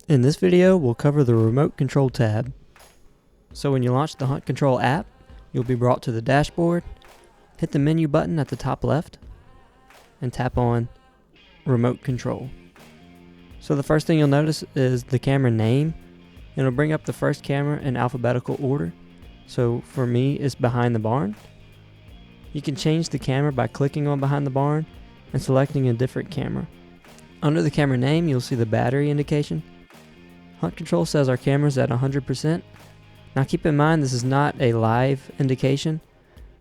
In this video, we'll cover the remote control tab. So when you launch the HuntControl app, you'll be brought to the dashboard, hit the menu button at the top left, and tap on Remote Control. So the first thing you'll notice is the camera name. It'll bring up the first camera in alphabetical order. So for me, it's behind the barn. You can change the camera by clicking on behind the barn and selecting a different camera. Under the camera name, you'll see the battery indication. HuntControl says our camera's at 100%. Now keep in mind this is not a live indication.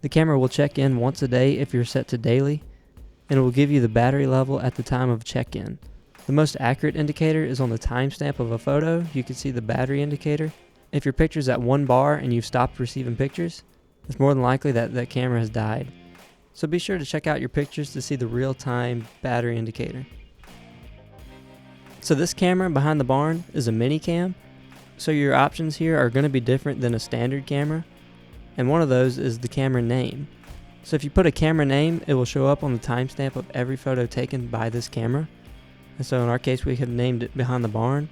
The camera will check in once a day if you're set to daily, and it will give you the battery level at the time of check-in. The most accurate indicator is on the timestamp of a photo. You can see the battery indicator. If your picture's at 1 bar and you've stopped receiving pictures, it's more than likely that that camera has died. So be sure to check out your pictures to see the real-time battery indicator. So this camera behind the barn is a mini cam. So your options here are going to be different than a standard camera. And one of those is the camera name. So if you put a camera name, it will show up on the timestamp of every photo taken by this camera. And so in our case, we have named it behind the barn.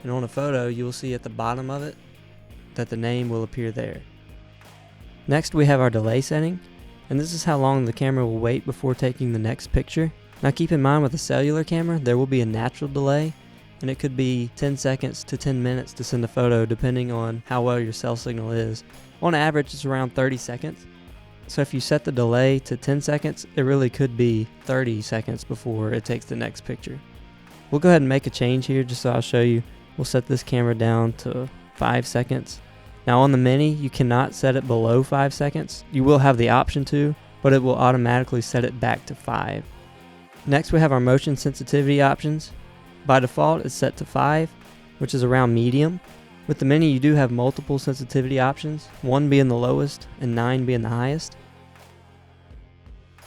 And on a photo, you will see at the bottom of it that the name will appear there. Next, we have our delay setting. And this is how long the camera will wait before taking the next picture. Now keep in mind with a cellular camera, there will be a natural delay, and it could be 10 seconds to 10 minutes to send a photo depending on how well your cell signal is. On average, it's around 30 seconds. So if you set the delay to 10 seconds, it really could be 30 seconds before it takes the next picture. We'll go ahead and make a change here just so I'll show you. We'll set this camera down to 5 seconds. Now on the Mini, you cannot set it below 5 seconds. You will have the option to, but it will automatically set it back to 5. Next, we have our motion sensitivity options. By default, it's set to 5, which is around medium. With the Mini, you do have multiple sensitivity options, 1 being the lowest and 9 being the highest.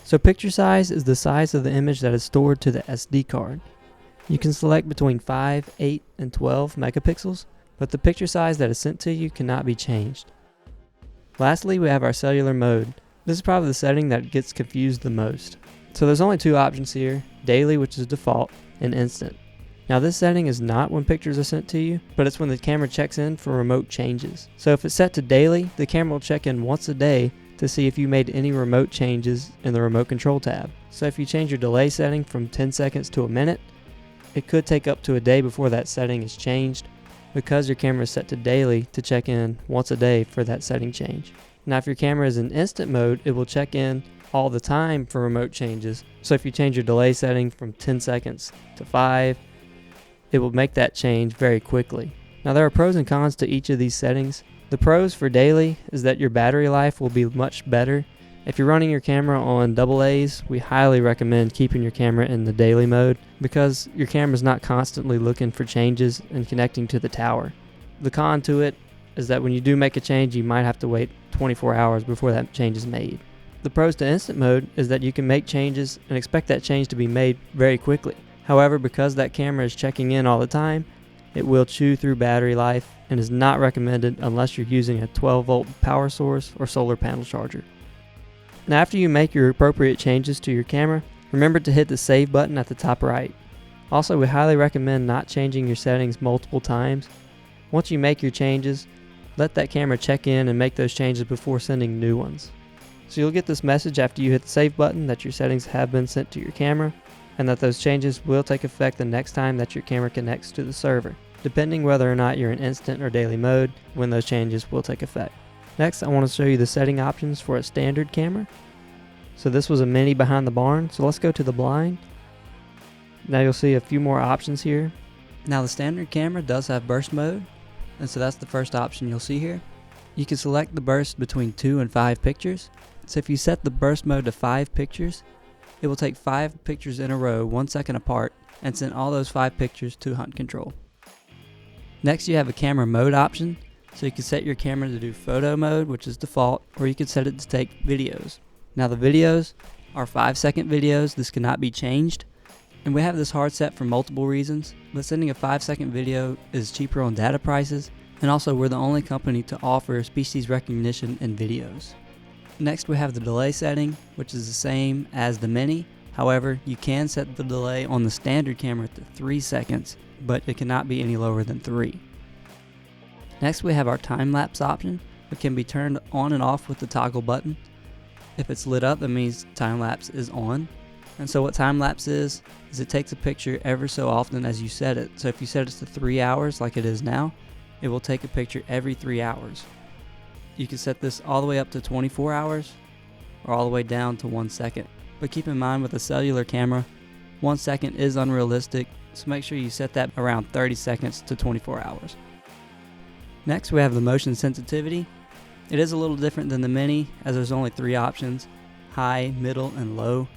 So picture size is the size of the image that is stored to the SD card. You can select between 5, 8, and 12 megapixels, but the picture size that is sent to you cannot be changed. Lastly, we have our cellular mode. This is probably the setting that gets confused the most. So there's only 2 options here, daily, which is default, and instant. Now this setting is not when pictures are sent to you, but it's when the camera checks in for remote changes. So if it's set to daily, the camera will check in once a day to see if you made any remote changes in the remote control tab. So if you change your delay setting from 10 seconds to a minute, it could take up to a day before that setting is changed because your camera is set to daily to check in once a day for that setting change. Now if your camera is in instant mode, it will check in all the time for remote changes. So if you change your delay setting from 10 seconds to 5, it will make that change very quickly. Now there are pros and cons to each of these settings. The pros for daily is that your battery life will be much better. If you're running your camera on AA's, we highly recommend keeping your camera in the daily mode because your camera is not constantly looking for changes and connecting to the tower. The con to it is that when you do make a change, you might have to wait 24 hours before that change is made. The pros to instant mode is that you can make changes and expect that change to be made very quickly. However, because that camera is checking in all the time, it will chew through battery life and is not recommended unless you're using a 12-volt power source or solar panel charger. Now after you make your appropriate changes to your camera, remember to hit the save button at the top right. Also, we highly recommend not changing your settings multiple times. Once you make your changes, let that camera check in and make those changes before sending new ones. So you'll get this message after you hit the save button that your settings have been sent to your camera and that those changes will take effect the next time that your camera connects to the server, depending whether or not you're in instant or daily mode when those changes will take effect. Next, I want to show you the setting options for a standard camera. So this was a Mini behind the barn, so let's go to the blind. Now you'll see a few more options here. Now the standard camera does have burst mode, and so that's the first option you'll see here. You can select the burst between 2 and 5 pictures. So if you set the burst mode to 5 pictures, it will take 5 pictures in a row 1 second apart and send all those 5 pictures to HuntControl. Next, you have a camera mode option. So you can set your camera to do photo mode, which is default, or you can set it to take videos. Now the videos are 5-second videos. This cannot be changed. And we have this hard set for multiple reasons, but sending a 5-second video is cheaper on data prices, and also we're the only company to offer species recognition in videos. Next, we have the delay setting, which is the same as the Mini. However, you can set the delay on the standard camera to 3 seconds, but it cannot be any lower than 3. Next we have our time lapse option. It can be turned on and off with the toggle button. If it's lit up, that means time lapse is on. And so what time lapse is it takes a picture ever so often as you set it. So if you set it to 3 hours like it is now, it will take a picture every 3 hours. You can set this all the way up to 24 hours or all the way down to 1 second. But keep in mind with a cellular camera, 1 second is unrealistic, so make sure you set that around 30 seconds to 24 hours. Next we have the motion sensitivity. It is a little different than the Mini as there's only 3 options: high, middle, and low.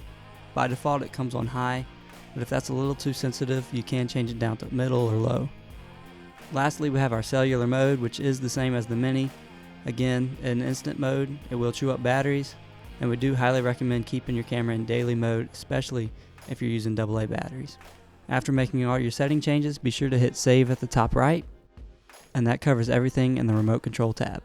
By default it comes on high, but if that's a little too sensitive you can change it down to middle or low. Lastly we have our cellular mode, which is the same as the Mini. Again, in instant mode it will chew up batteries, and we do highly recommend keeping your camera in daily mode, especially if you're using AA batteries. After making all your setting changes, be sure to hit save at the top right, and that covers everything in the remote control tab.